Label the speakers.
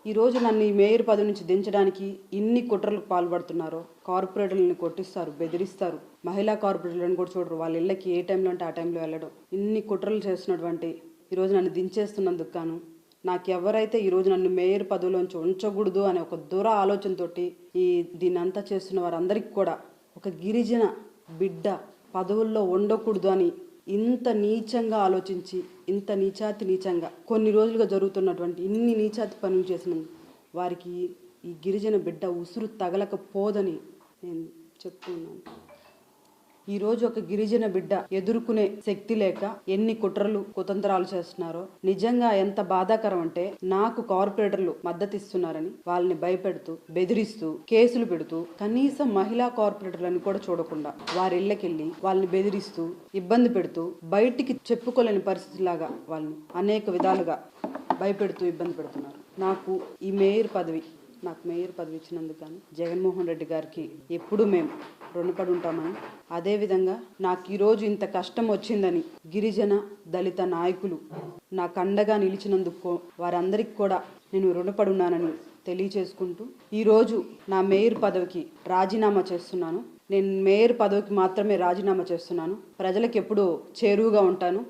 Speaker 1: ఈరోజు నన్ను ఈ మేయర్ పదవి నుంచి దించడానికి ఇన్ని కుట్రలకు పాల్పడుతున్నారో, కార్పొరేటర్లను కొట్టిస్తారు, బెదిరిస్తారు, మహిళా కార్పొరేటర్లను కూడా చూడరు, వాళ్ళ ఇళ్ళకి ఏ టైంలో అంటే ఆ టైంలో వెళ్ళడం, ఇన్ని కుట్రలు చేస్తున్నటువంటి ఈరోజు నన్ను దించేస్తున్నందుకు గాను నాకు ఎవరైతే ఈరోజు నన్ను మేయర్ పదవిలోంచి ఉంచకూడదు అనే ఒక దూర ఆలోచనతోటి దీన్ని అంతా చేస్తున్న వారందరికీ కూడా ఒక గిరిజన బిడ్డ పదవుల్లో ఉండకూడదు అని ఇంత నీచంగా ఆలోచించి ఇంత నీచంగా కొన్ని రోజులుగా జరుగుతున్నటువంటి ఇన్ని నీచాతి పనులు చేసిన వారికి ఈ గిరిజన బిడ్డ ఉసురు తగలకపోదని నేను చెప్తున్నాను. ఈరోజు ఒక గిరిజన బిడ్డ ఎదుర్కొనే శక్తి లేక ఎన్ని కుట్రలు కుతంత్రాలు చేస్తున్నారో నిజంగా ఎంత బాధాకరం అంటే, నాకు కార్పొరేటర్లు మద్దతు ఇస్తున్నారని వాళ్ళని భయపెడుతూ బెదిరిస్తూ కేసులు పెడుతూ కనీసం మహిళా కార్పొరేటర్లను కూడా చూడకుండా వారి ఇళ్ళకెళ్ళి వాళ్ళని బెదిరిస్తూ ఇబ్బంది పెడుతూ బయటికి చెప్పుకోలేని పరిస్థితిలాగా వాళ్ళని అనేక విధాలుగా భయపెడుతూ ఇబ్బంది పెడుతున్నారు. నాకు మేయర్ పదవి ఇచ్చినందుకు కానీ జగన్మోహన్ రెడ్డి గారికి ఎప్పుడూ మేము రుణపడి ఉంటామని, అదేవిధంగా నాకు ఈరోజు ఇంత కష్టం వచ్చిందని గిరిజన దళిత నాయకులు నాకు అండగా నిలిచినందుకు వారందరికీ కూడా నేను రుణపడి ఉన్నానని తెలియచేసుకుంటూ ఈరోజు నా మేయర్ పదవికి రాజీనామా చేస్తున్నాను. నేను మేయర్ పదవికి మాత్రమే రాజీనామా చేస్తున్నాను. ప్రజలకు ఎప్పుడూ చేరువుగా ఉంటాను.